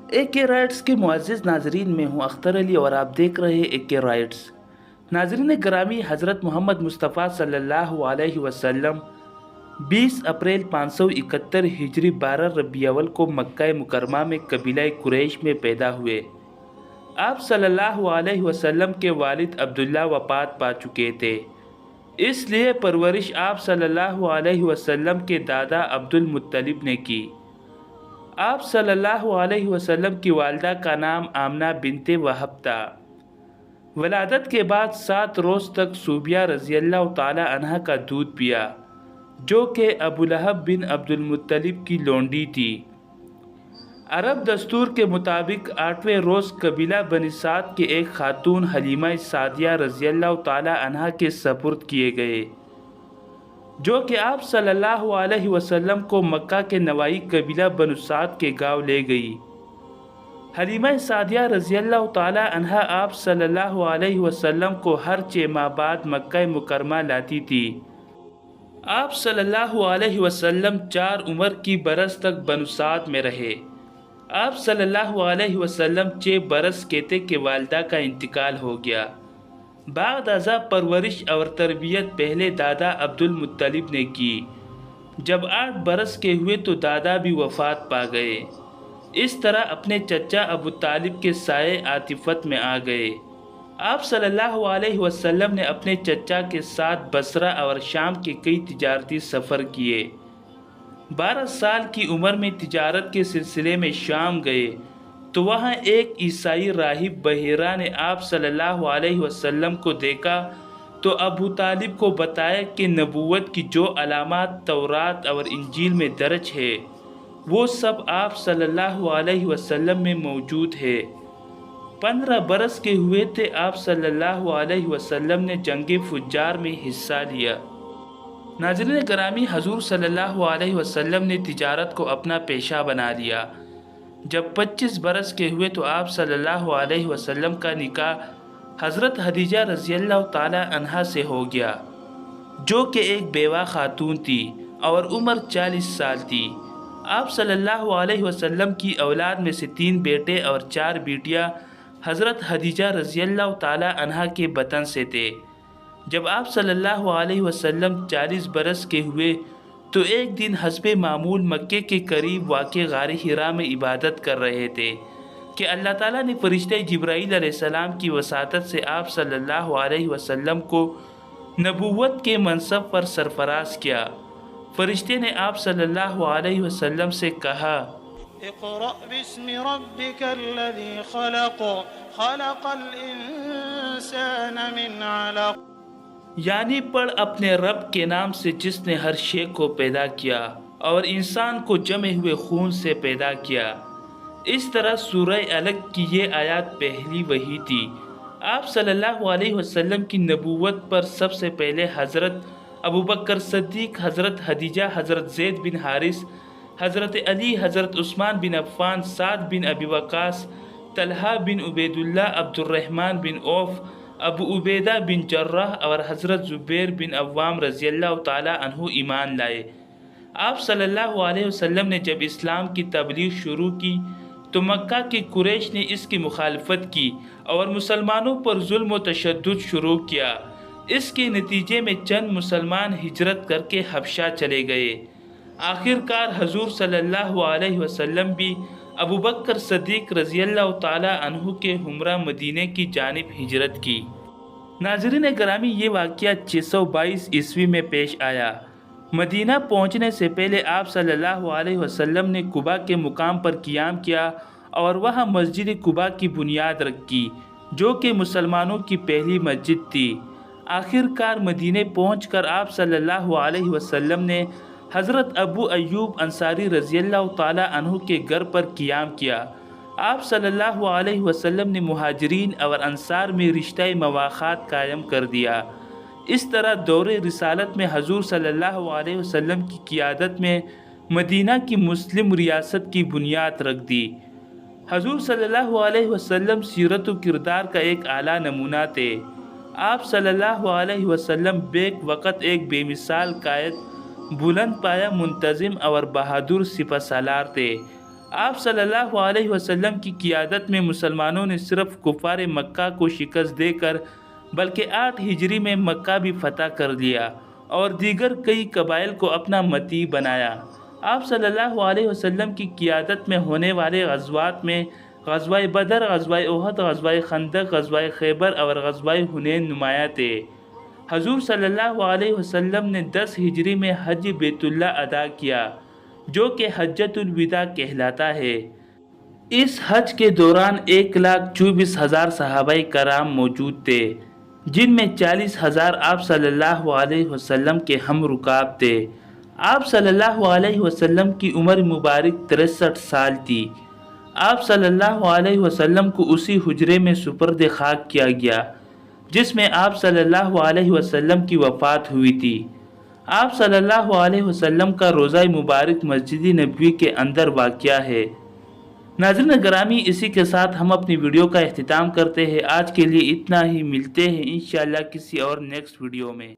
اے کے رائٹس کے معزز ناظرین، میں ہوں اختر علی اور آپ دیکھ رہے ہیں اے کے رائٹس۔ ناظرین گرامی، حضرت محمد مصطفیٰ صلی اللہ علیہ وسلم 20 اپریل 571 ہجری 12 ربیع الاول کو مکہ مکرمہ میں قبیلہ قریش میں پیدا ہوئے۔ آپ صلی اللہ علیہ وسلم کے والد عبداللہ وفات پا چکے تھے، اس لیے پرورش آپ صلی اللہ علیہ وسلم کے دادا عبد المطلب نے کی۔ آپ صلی اللہ علیہ وسلم کی والدہ کا نام آمنہ بنت وہب تھا۔ ولادت کے بعد 7 روز تک صوبیہ رضی اللہ تعالی عنہ کا دودھ پیا، جو کہ ابو لہب بن عبد المطلب کی لونڈی تھی۔ عرب دستور کے مطابق 8ویں روز قبیلہ بنی سعد کے ایک خاتون حلیمہ سعدیہ رضی اللہ تعالی عنہ کے سپرد کیے گئے، جو کہ آپ صلی اللہ علیہ وسلم کو مکہ کے نوائی قبیلہ بنو سعد کے گاؤں لے گئی۔ حلیمہ سعدیہ رضی اللہ تعالی عنہ آپ صلی اللہ علیہ وسلم کو ہر 6 ماہ بعد مکہ مکرمہ لاتی تھی۔ آپ صلی اللہ علیہ وسلم 4 عمر کی برس تک بنو سعد میں رہے۔ آپ صلی اللہ علیہ وسلم 6 برس کے تھے کہ والدہ کا انتقال ہو گیا۔ بعد ازاں پرورش اور تربیت پہلے دادا عبد المطلب نے کی۔ جب 8 برس کے ہوئے تو دادا بھی وفات پا گئے۔ اس طرح اپنے چچا ابو طالب کے سائے عاطفت میں آ گئے۔ آپ صلی اللہ علیہ وسلم نے اپنے چچا کے ساتھ بصرہ اور شام کے کئی تجارتی سفر کیے۔ 12 سال کی عمر میں تجارت کے سلسلے میں شام گئے تو وہاں ایک عیسائی راہب بحیرہ نے آپ صلی اللہ علیہ وسلم کو دیکھا تو ابو طالب کو بتایا کہ نبوت کی جو علامات تورات اور انجیل میں درج ہے وہ سب آپ صلی اللہ علیہ وسلم میں موجود ہے۔ 15 برس کے ہوئے تھے آپ صلی اللہ علیہ وسلم نے جنگ فجار میں حصہ لیا۔ ناظرین گرامی، حضور صلی اللہ علیہ وسلم نے تجارت کو اپنا پیشہ بنا لیا۔ جب 25 برس کے ہوئے تو آپ صلی اللہ علیہ وسلم کا نکاح حضرت خدیجہ رضی اللہ تعالی عنہا سے ہو گیا، جو کہ ایک بیوہ خاتون تھی اور عمر 40 سال تھی۔ آپ صلی اللہ علیہ وسلم کی اولاد میں سے 3 بیٹے اور 4 بیٹیاں حضرت خدیجہ رضی اللہ تعالی عنہا کے بطن سے تھے۔ جب آپ صلی اللہ علیہ وسلم 40 برس کے ہوئے تو ایک دن حسب معمول مکے کے قریب واقع غار حرا میں عبادت کر رہے تھے کہ اللہ تعالیٰ نے فرشتہ جبرائیل علیہ السلام کی وساطت سے آپ صلی اللہ علیہ وسلم کو نبوت کے منصب پر سرفراز کیا۔ فرشتے نے آپ صلی اللہ علیہ وسلم سے کہا، اقرأ باسم ربك الذي خلق خلق الإنسان من علق، یعنی پڑھ اپنے رب کے نام سے جس نے ہر شے کو پیدا کیا اور انسان کو جمے ہوئے خون سے پیدا کیا۔ اس طرح سورہ علق کی یہ آیات پہلی وحی تھی۔ آپ صلی اللہ علیہ وسلم کی نبوت پر سب سے پہلے حضرت ابوبکر صدیق، حضرت خدیجہ، حضرت زید بن حارث، حضرت علی، حضرت عثمان بن عفان، سعد بن ابی وقاص، طلحہ بن عبید اللہ، عبد الرحمن بن عوف، ابو عبیدہ بن جراح اور حضرت زبیر بن عوام رضی اللہ تعالی عنہ ایمان لائے۔ آپ صلی اللہ علیہ وسلم نے جب اسلام کی تبلیغ شروع کی تو مکہ کے قریش نے اس کی مخالفت کی اور مسلمانوں پر ظلم و تشدد شروع کیا۔ اس کے نتیجے میں چند مسلمان ہجرت کر کے حبشہ چلے گئے۔ آخر کار حضور صلی اللہ علیہ وسلم بھی ابوبکر صدیق رضی اللہ تعالی عنہ کے ہمراہ مدینے کی جانب ہجرت کی۔ ناظرین گرامی، یہ واقعہ 622 عیسوی میں پیش آیا۔ مدینہ پہنچنے سے پہلے آپ صلی اللہ علیہ وسلم نے قباء کے مقام پر قیام کیا اور وہاں مسجد قباء کی بنیاد رکھی، جو کہ مسلمانوں کی پہلی مسجد تھی۔ آخر کار مدینے پہنچ کر آپ صلی اللہ علیہ وسلم نے حضرت ابو ایوب انصاری رضی اللہ تعالی عنہ کے گھر پر قیام کیا۔ آپ صلی اللہ علیہ وسلم نے مہاجرین اور انصار میں رشتہ مواخات قائم کر دیا۔ اس طرح دور رسالت میں حضور صلی اللہ علیہ وسلم کی قیادت میں مدینہ کی مسلم ریاست کی بنیاد رکھ دی۔ حضور صلی اللہ علیہ وسلم سیرت و کردار کا ایک اعلیٰ نمونہ تھے۔ آپ صلی اللہ علیہ وسلم بیک وقت ایک بے مثال قائد، بلند پایہ منتظم اور بہادر سپہ سالار تھے۔ آپ صلی اللہ علیہ وسلم کی قیادت میں مسلمانوں نے صرف کفار مکہ کو شکست دے کر بلکہ 8 ہجری میں مکہ بھی فتح کر لیا اور دیگر کئی قبائل کو اپنا متی بنایا۔ آپ صلی اللہ علیہ وسلم کی قیادت میں ہونے والے غزوات میں غزوہ بدر، غزوہ احد، غزوہ خندق، غزوہ خیبر اور غزوہ حنین نمایاں تھے۔ حضور صلی اللہ علیہ وسلم نے 10 ہجری میں حج بیت اللہ ادا کیا جو کہ حجۃ الوداع کہلاتا ہے۔ اس حج کے دوران 1,24,000 صحابہ کرام موجود تھے جن میں 40,000 آپ صلی اللہ علیہ وسلم کے ہم رکاب تھے۔ آپ صلی اللہ علیہ وسلم کی عمر مبارک 63 سال تھی۔ آپ صلی اللہ علیہ وسلم کو اسی حجرے میں سپرد خاک کیا گیا جس میں آپ صلی اللہ علیہ وسلم کی وفات ہوئی تھی۔ آپ صلی اللہ علیہ وسلم کا روضہ مبارک مسجد نبوی کے اندر واقع ہے۔ ناظرین گرامی، اسی کے ساتھ ہم اپنی ویڈیو کا اختتام کرتے ہیں۔ آج کے لیے اتنا ہی، ملتے ہیں انشاءاللہ کسی اور نیکسٹ ویڈیو میں۔